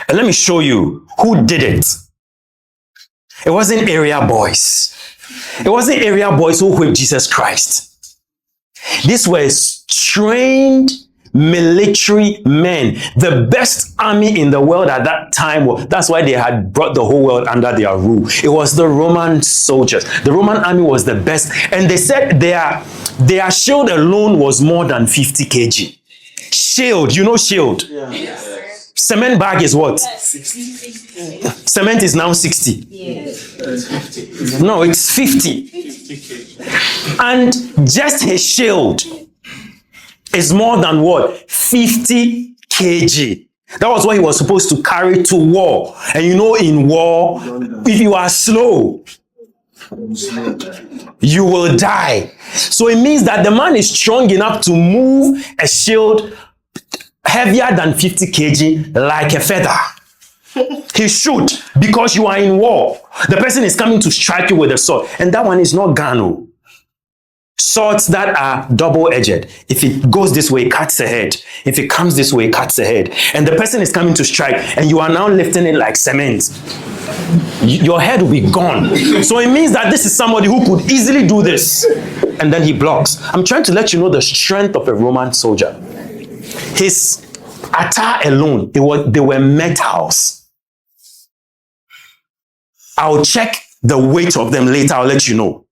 And let me show you who did it. It wasn't area boys. It wasn't area boys who whipped Jesus Christ. These were trained military men, the best army in the world at that time. That's why they had brought the whole world under their rule. It was the Roman soldiers. The Roman army was the best, and they said their shield alone was more than 50 kg. Shield, you know shield. Yeah. Cement bag is what? 60. Cement is now 60. No, it's 50. And just his shield is more than what? 50 kg. That was what he was supposed to carry to war. And you know, in war, if you are slow, you will die. So it means that the man is strong enough to move a shield heavier than 50 kg like a feather. He should, because you are in war. The person is coming to strike you with a sword. And that one is not gun. Swords that are double-edged. If it goes this way, it cuts the head. If it comes this way, it cuts the head. And the person is coming to strike, and you are now lifting it like cement. Your head will be gone. So it means that this is somebody who could easily do this. And then he blocks. I'm trying to let you know the strength of a Roman soldier. His attire alone, they were metals. I'll check the weight of them later. I'll let you know.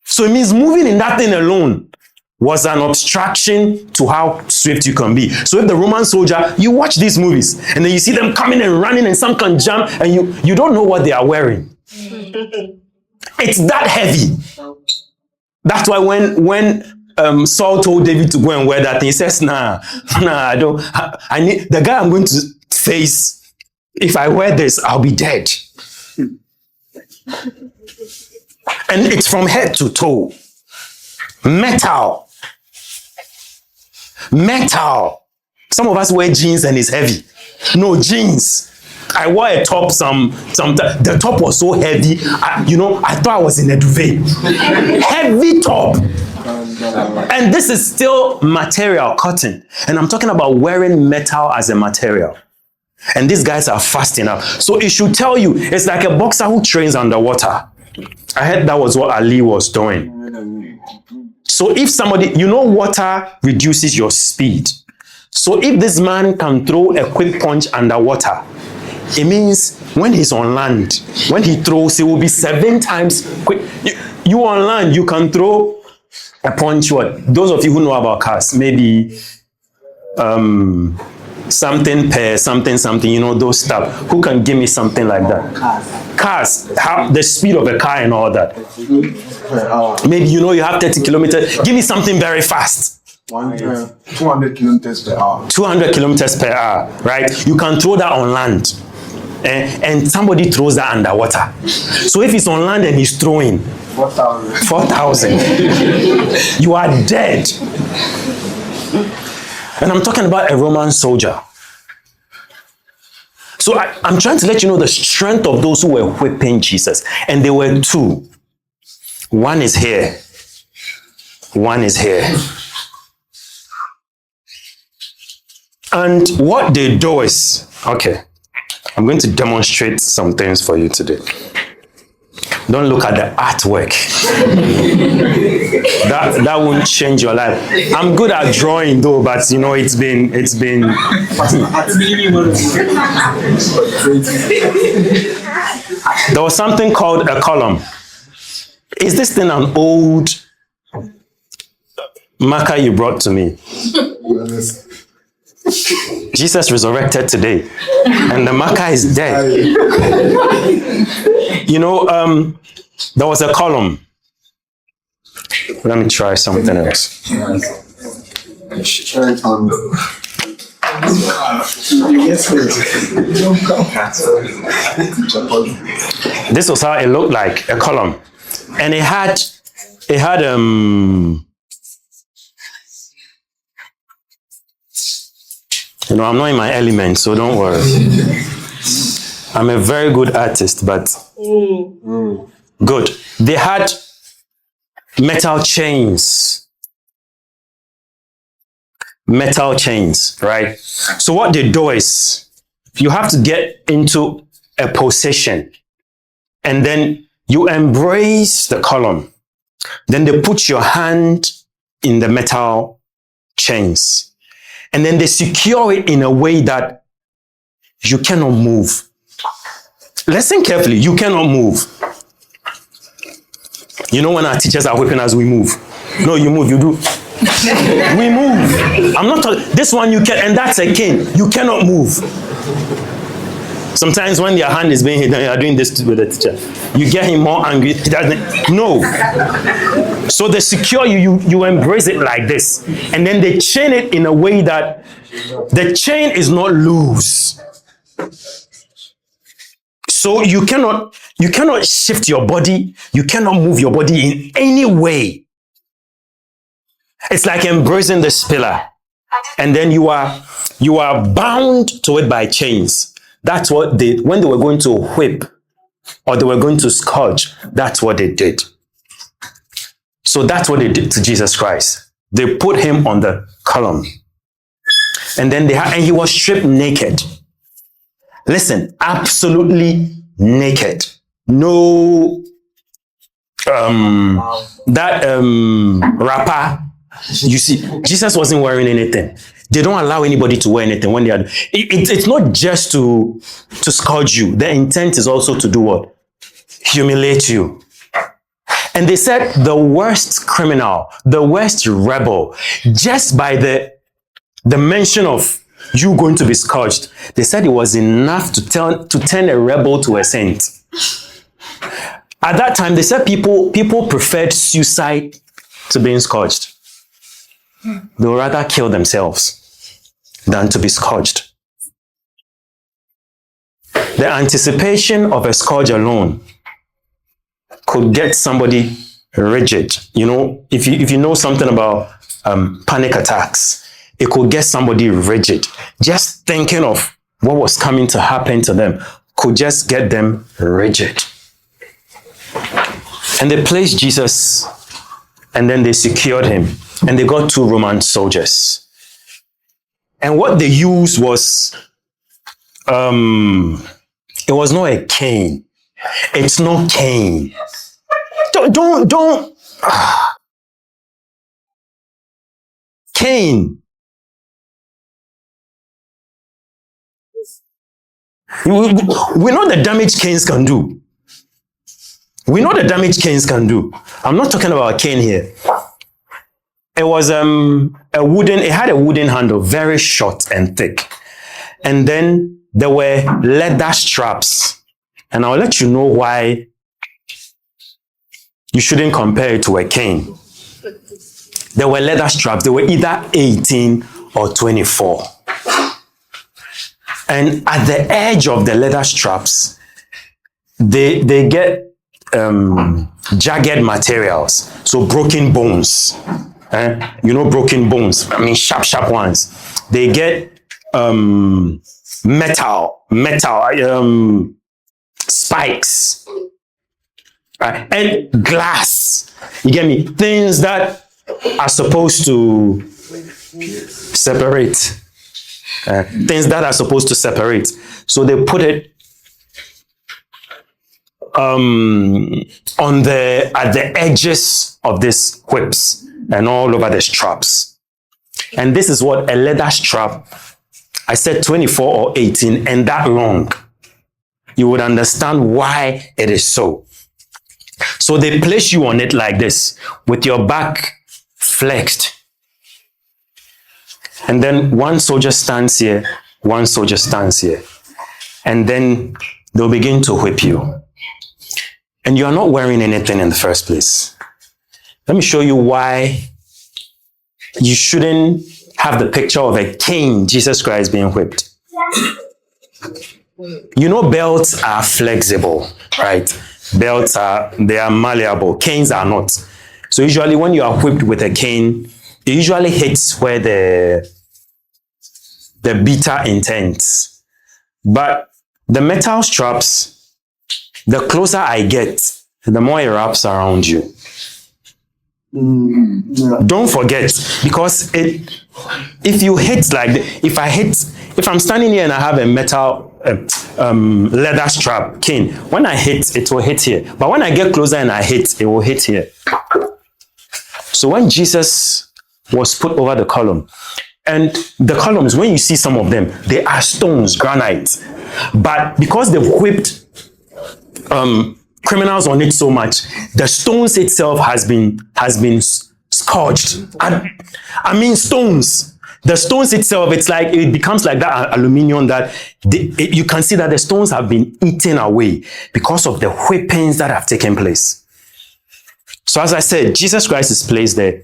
So it means moving in that thing alone was an obstruction to how swift you can be. So if the Roman soldier, you watch these movies and then you see them coming and running and some can jump and you don't know what they are wearing. It's that heavy. That's why when Saul told David to go and wear that thing, he says, nah, I don't. I need the guy I'm going to face. If I wear this, I'll be dead. And it's from head to toe. Metal. Some of us wear jeans and it's heavy. No, jeans. I wore a top the top was so heavy. I thought I was in a duvet. Heavy top. And this is still material, cotton. And I'm talking about wearing metal as a material. And these guys are fast enough. So it should tell you, it's like a boxer who trains underwater. I heard that was what Ali was doing. So if somebody, water reduces your speed. So if this man can throw a quick punch underwater, it means when he's on land, when he throws, it will be 7 times quick. You on land, you can throw a punch. What? Those of you who know about cars, maybe something per something, those stuff. Who can give me something like that? Cars, how the speed of a car and all that. Maybe you have 30 kilometers. Give me something very fast. 200 kilometers per hour. 200 kilometers per hour, right? You can throw that on land. And somebody throws that underwater. So if he's on land and he's throwing 4,000, you are dead. And I'm talking about a Roman soldier. So I'm trying to let you know the strength of those who were whipping Jesus. And there were 2. One is here. One is here. And what they do is, okay, I'm going to demonstrate some things for you today. Don't look at the artwork. That won't change your life. I'm good at drawing though, but it's been. There was something called a column. Is this thing an old marker you brought to me? Jesus resurrected today, and the marker is dead. There was a column. Let me try something else. This was how it looked like, a column, and it had I'm not in my element, so don't worry. I'm a very good artist, but good. They had metal chains. metal chains, right? So what they do is you have to get into a position and then you embrace the column. Then they put your hand in the metal chains and then they secure it in a way that you cannot move. Listen carefully, you cannot move. You know when our teachers are whipping us, we move. No, you move, you do. We move. I'm not talking, this one you can, and that's a cane. You cannot move. Sometimes when your hand is being hit, you are doing this with the teacher. You get him more angry. He doesn't. No. So they secure you, you embrace it like this. And then they chain it in a way that the chain is not loose. So you cannot shift your body. You cannot move your body in any way. It's like embracing this pillar. And then you are bound to it by chains. That's what when they were going to whip or they were going to scourge, that's what they did. So that's what they did to Jesus Christ. They put him on the column. And then and he was stripped naked. Listen, absolutely naked. No wrapper. You see, Jesus wasn't wearing anything. They don't allow anybody to wear anything when they are. It's not just to scourge you. The intent is also to do what? Humiliate you. And they said the worst criminal, the worst rebel, just by the mention of you going to be scourged, they said it was enough to turn a rebel to a saint. At that time, they said people preferred suicide to being scourged. They would rather kill themselves than to be scourged. The anticipation of a scourge alone could get somebody rigid. You know, if you know something about panic attacks, it could get somebody rigid. Just thinking of what was coming to happen to them could just get them rigid. And they placed Jesus and then they secured him. And they got 2 Roman soldiers. And what they used was, it was not a cane. It's not cane. Don't. Cane. We know the damage canes can do. We know the damage canes can do. I'm not talking about a cane here. It was it had a wooden handle, very short and thick. And then there were leather straps. And I'll let you know why you shouldn't compare it to a cane. There were leather straps. They were either 18 or 24. And at the edge of the leather straps, they get jagged materials. So broken bones. You know, broken bones. I mean, sharp ones. They get metal, spikes, right? And glass. You get me? Things that are supposed to separate. Things that are supposed to separate. So they put it at the edges of these whips and all over the straps. And this is what a leather strap, I said 24 or 18 and that long. You would understand why it is so. So they place you on it like this with your back flexed. And then one soldier stands here, one soldier stands here. And then they'll begin to whip you. And you are not wearing anything in the first place. Let me show you why you shouldn't have the picture of a king, Jesus Christ, being whipped. You know, belts are flexible, right? Belts they are malleable. Canes are not. So usually when you are whipped with a cane, it usually hits where the beater intends. But the metal straps, the closer I get, the more it wraps around you. Don't forget, because If you hit like, if I'm standing here and I have a metal leather strap cane, when I hit, it will hit here. But when I get closer and I hit, it will hit here. So when Jesus was put over the column, and the columns, when you see some of them, they are stones, granite. But because they've whipped criminals on it so much, the stones itself has been scorched. I mean stones. The stones itself, it's like, it becomes like that aluminium that you can see that the stones have been eaten away because of the whippings that have taken place. So as I said, Jesus Christ is placed there.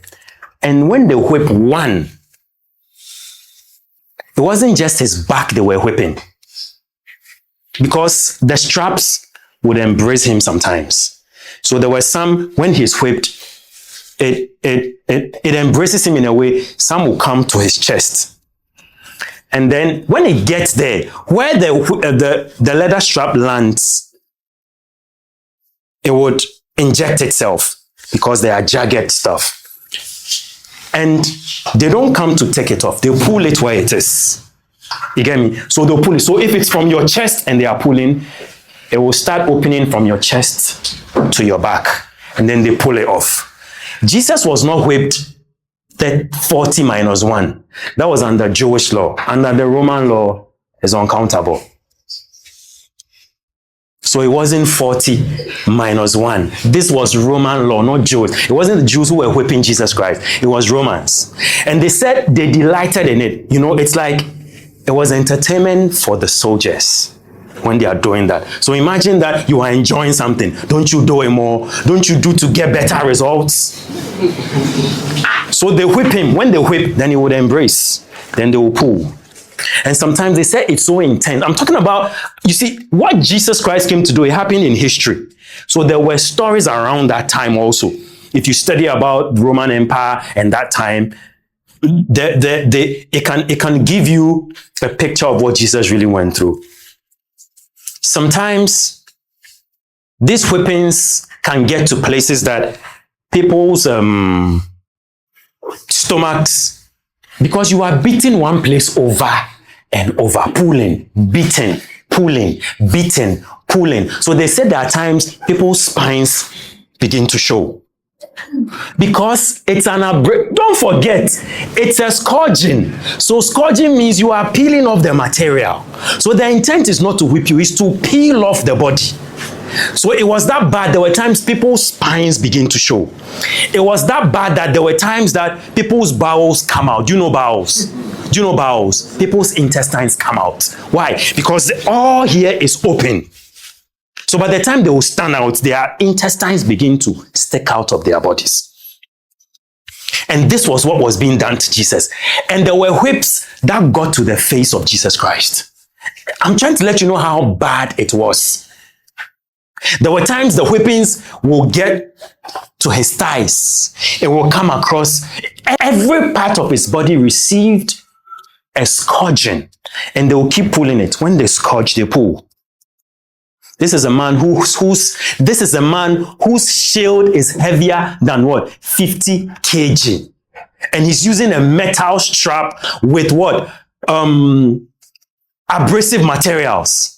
And when they whip one, it wasn't just his back they were whipping, because the straps would embrace him sometimes. So there were some, when he's whipped, it embraces him in a way, some will come to his chest. And then when it gets there, where the leather strap lands, it would inject itself because they are jagged stuff. And they don't come to take it off. They pull it where it is. You get me? So they'll pull it. So if it's from your chest and they are pulling, it will start opening from your chest to your back. And then they pull it off. Jesus was not whipped 40 minus 1. That was under Jewish law. Under the Roman law, it's uncountable. So it wasn't 40 minus 1. This was Roman law, not Jews. It wasn't the Jews who were whipping Jesus Christ. It was Romans. And they said they delighted in it. You know, it's like it was entertainment for the soldiers when they are doing that. So imagine that you are enjoying something. Don't you do it more? Don't you do to get better results? So they whip him. When they whip, then he would embrace. Then they will pull. And sometimes they say it's so intense. I'm talking about, you see, what Jesus Christ came to do, it happened in history. So there were stories around that time also. If you study about the Roman Empire and that time, it can give you a picture of what Jesus really went through. Sometimes these whippings can get to places that people's stomachs, because you are beating one place over and over, pulling, beating, pulling, beating, pulling. So they said there are times people's spines begin to show. Because it's don't forget, it's a scourging. So scourging means you are peeling off the material. So the intent is not to whip you, it's to peel off the body. So it was that bad. There were times people's spines begin to show. It was that bad that there were times that people's bowels come out. Do you know bowels? Do you know bowels? People's intestines come out. Why? Because all here is open. So by the time they will stand out, their intestines begin to stick out of their bodies. And this was what was being done to Jesus. And there were whips that got to the face of Jesus Christ. I'm trying to let you know how bad it was. There were times the whippings will get to his thighs. It will come across. Every part of his body received a scourging. And they will keep pulling it. When they scourge, they pull. This is a man whose shield is heavier than what? 50 kg. And he's using a metal strap with what? Abrasive materials.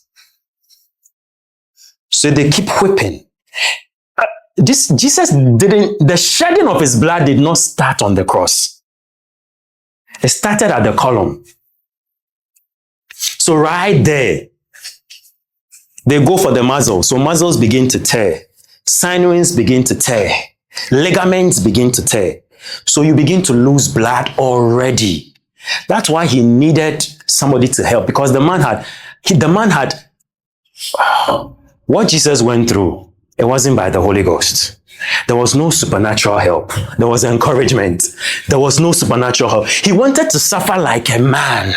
So they keep whipping. The shedding of his blood did not start on the cross. It started at the column. So right there, they go for the muscles. So muscles begin to tear. Sinews begin to tear. Ligaments begin to tear. So you begin to lose blood already. That's why he needed somebody to help, because the man had what Jesus went through. It wasn't by the Holy Ghost. There was no supernatural help. There was encouragement. There was no supernatural help. He wanted to suffer like a man.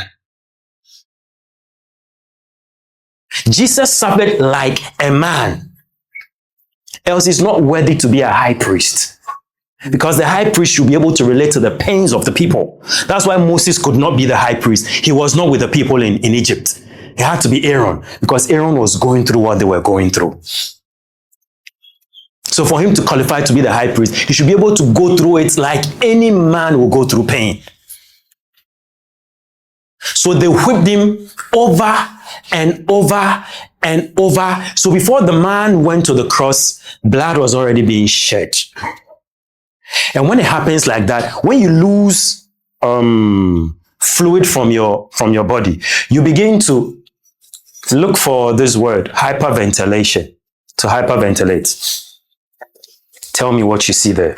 Jesus suffered like a man. Else he's not worthy to be a high priest. Because the high priest should be able to relate to the pains of the people. That's why Moses could not be the high priest. He was not with the people in Egypt. It had to be Aaron, because Aaron was going through what they were going through. So for him to qualify to be the high priest, he should be able to go through it like any man will go through pain. So they whipped him over and over and over. So before the man went to the cross, blood was already being shed. And when it happens like that, when you lose fluid from your body, you begin to look for this word, hyperventilation, to hyperventilate. Tell me what you see there.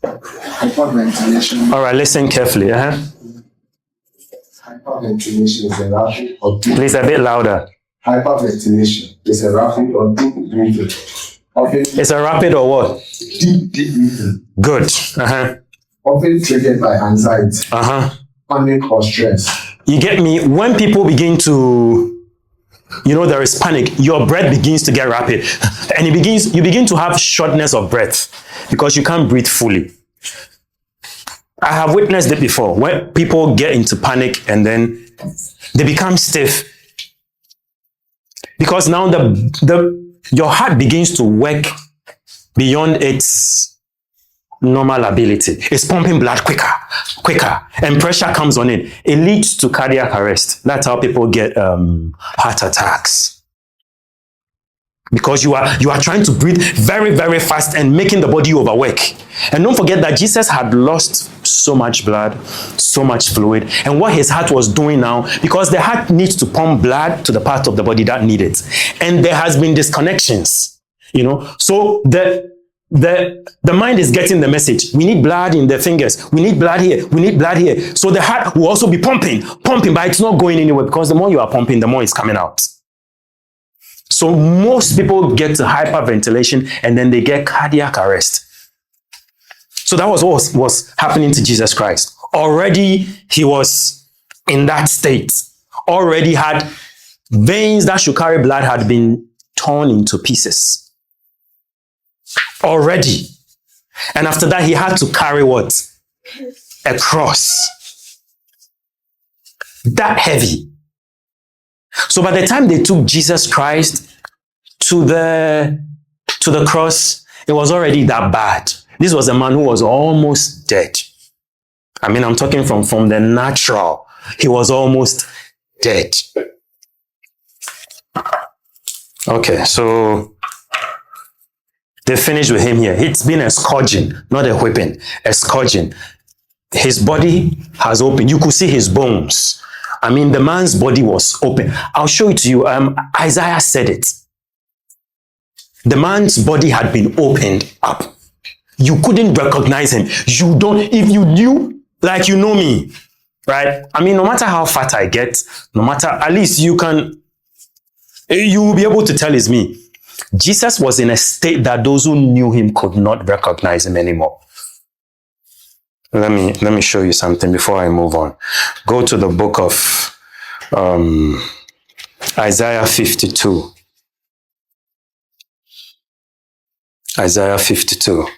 Hyperventilation. All right, listen carefully. Hyperventilation is a rapid or deep. Please, a bit louder. Hyperventilation is a rapid or deep breathing. Okay. It's a rapid or what? Deep breathing. Good. Often triggered by anxiety, panic, or stress. You get me? When people begin to, there is panic, your breath begins to get rapid. And you begin to have shortness of breath because you can't breathe fully. I have witnessed it before, when people get into panic and then they become stiff. Because now your heart begins to work beyond its normal ability. It's pumping blood quicker, and pressure comes on it. It leads to cardiac arrest. That's how people get heart attacks. Because you are trying to breathe very, very fast and making the body overwork. And don't forget that Jesus had lost so much blood, so much fluid. And what his heart was doing now, because the heart needs to pump blood to the part of the body that need it. And there has been disconnections, So the mind is getting the message. We need blood in the fingers. We need blood here. We need blood here. So the heart will also be pumping, but it's not going anywhere because the more you are pumping, the more it's coming out. So most people get to hyperventilation and then they get cardiac arrest. So that was what was happening to Jesus Christ. Already he was in that state. Already had veins that should carry blood had been torn into pieces. Already. And after that, he had to carry what? A cross. That heavy. So by the time they took Jesus Christ to the cross, it was already that bad. This was a man who was almost dead. I'm talking from the natural. He was almost dead. Okay, so they finished with him here. It's been a scourging, not a whipping, a scourging. His body has opened. You could see his bones. The man's body was open. I'll show it to you. Isaiah said it. The man's body had been opened up. You couldn't recognize him. If you knew, like you know me, right? No matter how fat I get, at least you will be able to tell it's me. Jesus was in a state that those who knew him could not recognize him anymore. Let me show you something before I move on. Go to the book of Isaiah 52. Isaiah 52.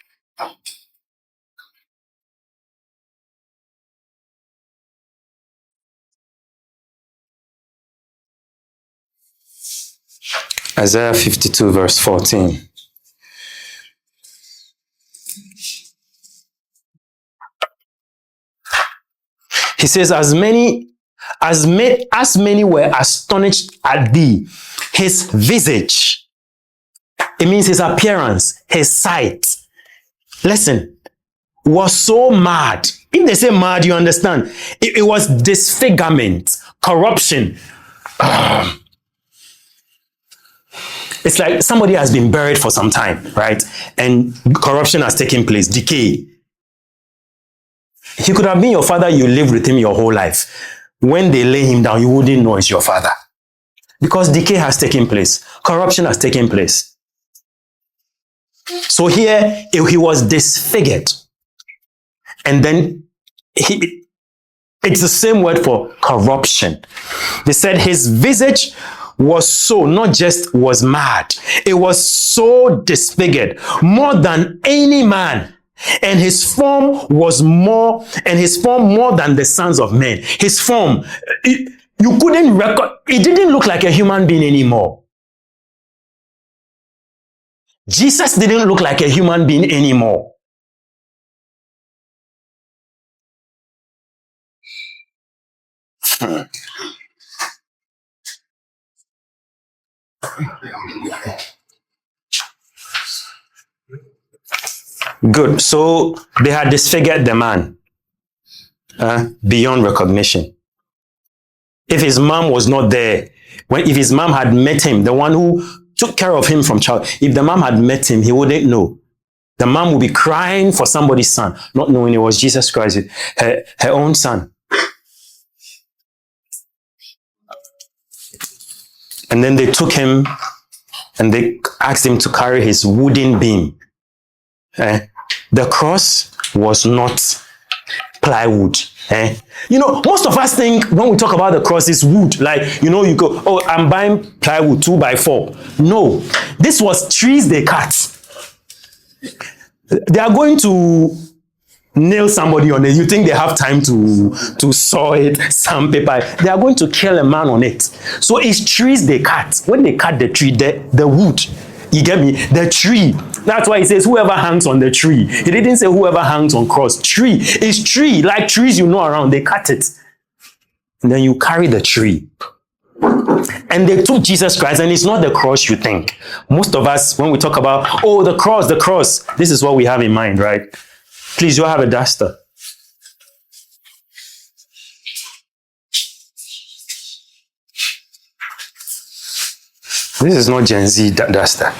Isaiah 52 verse 14. He says, as many were astonished at thee, his visage. It means his appearance, his sight. Listen, was so mad. If they say mad, you understand. It was disfigurement, corruption. It's like somebody has been buried for some time, right? And corruption has taken place, decay. He could have been your father, you lived with him your whole life. When they lay him down, you wouldn't know it's your father. Because decay has taken place. Corruption has taken place. So here, he was disfigured. And then, it's the same word for corruption. They said his visage was so, not just was mad, it was so disfigured, more than any man. And his form was more than the sons of men. His form, you couldn't record, it didn't look like a human being anymore. Jesus didn't look like a human being anymore. Good. So they had disfigured the man beyond recognition. If his mom was not there, if his mom had met him, the one who took care of him from child, if the mom had met him, he wouldn't know. The mom would be crying for somebody's son, not knowing it was Jesus Christ, her own son. And then they took him and they asked him to carry his wooden beam. The cross was not plywood. Most of us think when we talk about the cross, it's wood. Like, you go, oh, I'm buying plywood 2x4. No, this was trees they cut. They are going to nail somebody on it. You think they have time to saw it, sandpaper? They are going to kill a man on it. So it's trees they cut. When they cut the tree, the wood, you get me? The tree. That's why it says whoever hangs on the tree. He didn't say whoever hangs on cross. Tree. It's tree. Like trees you know around. They cut it. And then you carry the tree. And they took Jesus Christ, and it's not the cross you think. Most of us, when we talk about, oh, the cross, this is what we have in mind, right? Please, you have a duster. This is not Gen Z duster.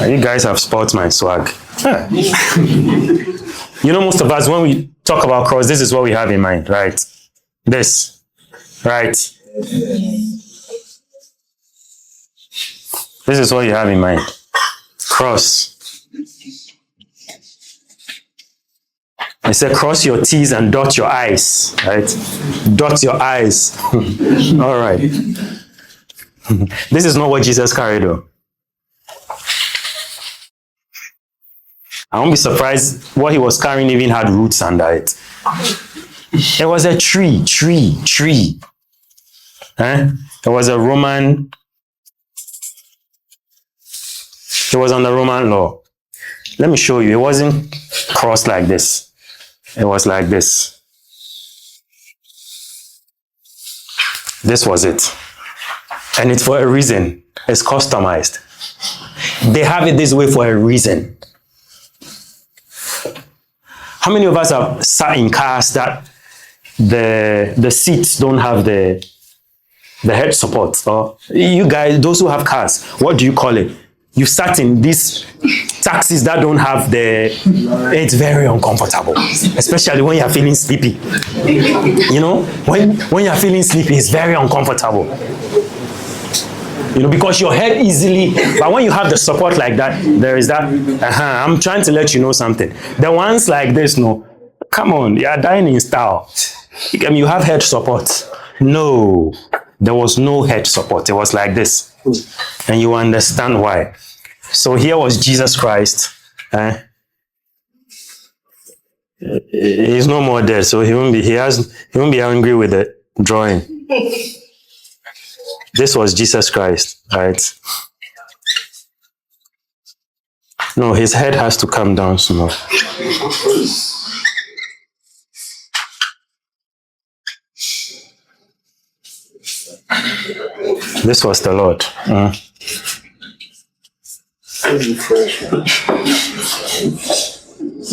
You guys have spoiled my swag. Most of us, when we talk about cross, this is what we have in mind, right? This, right? This is what you have in mind. Cross. I said, cross your T's and dot your I's, right? Dot your I's. All right. This is not what Jesus carried, though. I won't be surprised what he was carrying even had roots under it. It was a tree. It was a Roman. It was on the Roman law. Let me show you. It wasn't crossed like this. It was like this. This was it. And it's for a reason. It's customized. They have it this way for a reason. How many of us have sat in cars that the seats don't have the head support? Or you guys, those who have cars, what do you call it? You sat in these taxis that don't have it's very uncomfortable, especially when you're feeling sleepy. When you're feeling sleepy, it's very uncomfortable. Because your head easily, but when you have the support like that, there is that, I'm trying to let you know something. The ones like this, no, come on, you are dying in style. You have head support. No, there was no head support. It was like this. And you understand why. So here was Jesus Christ. He's no more there, so he won't be angry with the drawing. This was Jesus Christ, right? No, his head has to come down small. This was the Lord.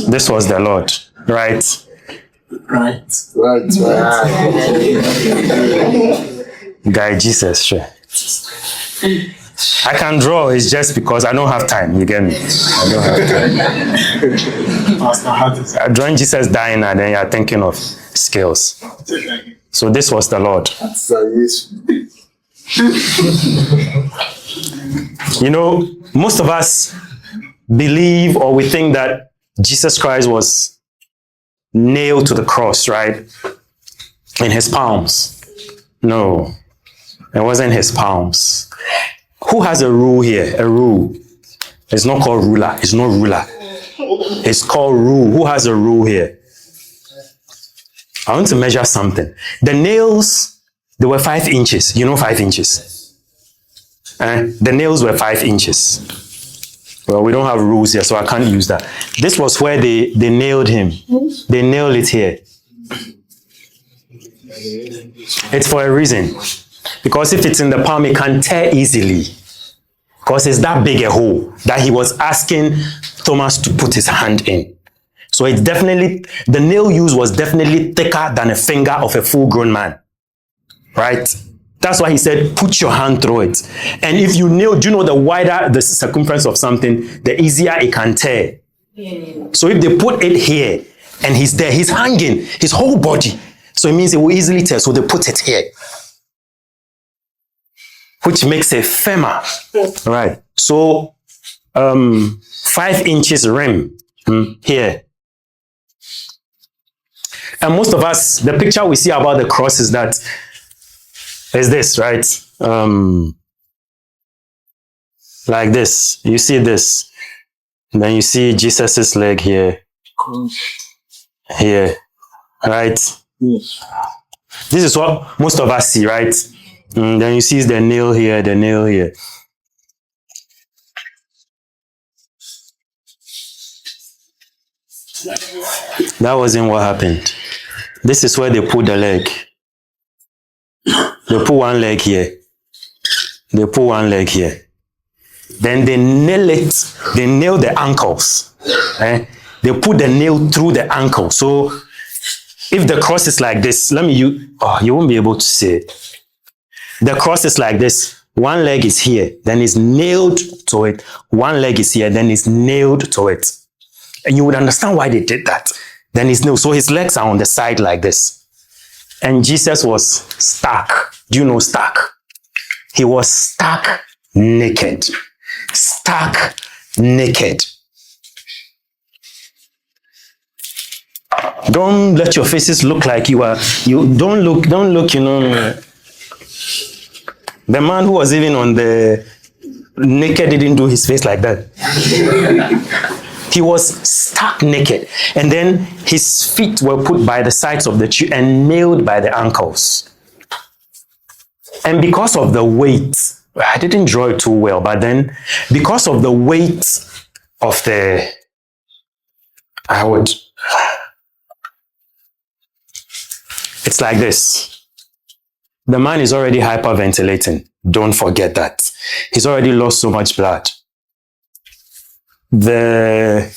This was the Lord, right? Right. Guy Jesus, sure. I can draw, it's just because I don't have time, you get me? I don't have time. Drawing Jesus dying and then you're thinking of skills. So this was the Lord. Most of us believe or we think that Jesus Christ was nailed to the cross, right? In his palms. No. It wasn't his palms. Who has a rule here? A rule. It's not called ruler. It's not ruler. It's called rule. Who has a rule here? I want to measure something. The nails, they were 5 inches. 5 inches? The nails were 5 inches. Well, we don't have rules here, so I can't use that. This was where they nailed him. They nailed it here. It's for a reason. Because if it's in the palm, it can tear easily. Because it's that big a hole that he was asking Thomas to put his hand in. So it's definitely, the nail used was definitely thicker than a finger of a full-grown man. Right? That's why he said, put your hand through it. And if you nail, do you know the wider the circumference of something, the easier it can tear. Yeah. So if they put it here, and he's there, he's hanging, his whole body. So it means it will easily tear. So they put it here. Which makes it firmer. Right. So 5 inches rim here. And most of us, the picture we see about the cross is this, right? Like this. You see this. And then you see Jesus's leg here. Here. Right? Yes. This is what most of us see, right? Then you see the nail here, the nail here. That wasn't what happened. This is where they put the leg. They put one leg here. They put one leg here. Then they nail it. They nail the ankles. They put the nail through the ankle. So if the cross is like this, you won't be able to see it. The cross is like this. One leg is here, then it's nailed to it. One leg is here, then it's nailed to it. And you would understand why they did that. Then it's nailed. So his legs are on the side like this. And Jesus was stuck. Do you know stuck? He was stuck naked. Stuck naked. Don't let your faces look like you don't look, the man who was even on the naked didn't do his face like that. He was stuck naked. And then his feet were put by the sides of the tree and nailed by the ankles. And because of the weight, I didn't draw it too well, but then because of the weight of it's like this. The man is already hyperventilating. Don't forget that. He's already lost so much blood. The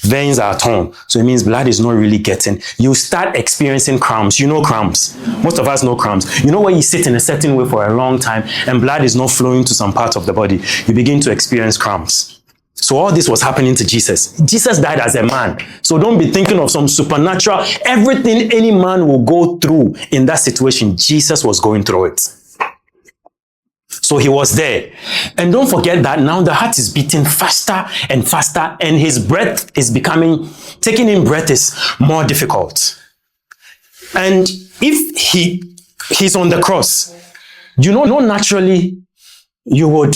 veins are torn. So it means blood is not really getting. You start experiencing cramps. You know cramps. Most of us know cramps. You know when you sit in a certain way for a long time and blood is not flowing to some part of the body, you begin to experience cramps. So all this was happening to Jesus. Jesus died as a man. So don't be thinking of some supernatural. Everything any man will go through in that situation, Jesus was going through it. So he was there. And don't forget that now the heart is beating faster and faster, and his breath is taking in breath is more difficult. And if he's on the cross, you know naturally you would...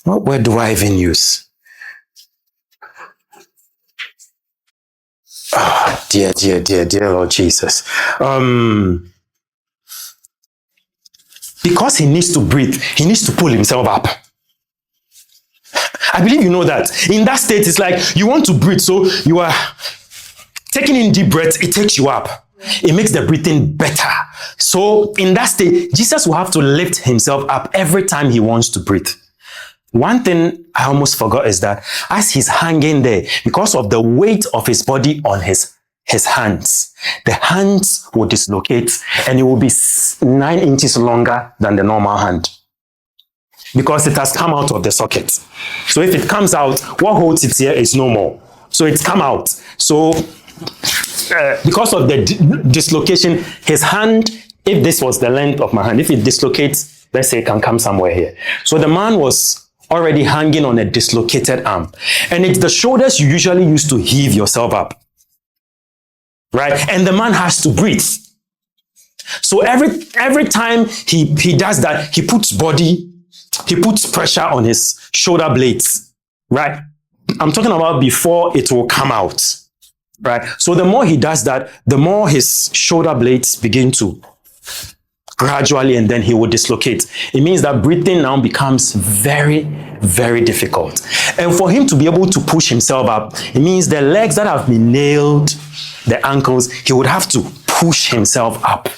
what word do I even use? Oh, dear Lord Jesus. Because he needs to breathe, he needs to pull himself up. I believe you know that. In that state, it's like you want to breathe, so you are taking in deep breaths, it takes you up. It makes the breathing better. So in that state, Jesus will have to lift himself up every time he wants to breathe. One thing I almost forgot is that as he's hanging there, because of the weight of his body on his hands, the hands will dislocate and it will be 9 inches longer than the normal hand. Because it has come out of the socket. So if it comes out, what holds it here is no more. So it's come out. So because of the dislocation, his hand, if this was the length of my hand, if it dislocates, let's say it can come somewhere here. So the man was already hanging on a dislocated arm. And it's the shoulders you usually use to heave yourself up. Right? And the man has to breathe. So every time he does that, he puts pressure on his shoulder blades. Right? I'm talking about before it will come out. Right? So the more he does that, the more his shoulder blades begin to gradually, and then he would dislocate. It means that breathing now becomes very, very difficult. And for him to be able to push himself up, it means the legs that have been nailed, the ankles, he would have to push himself up.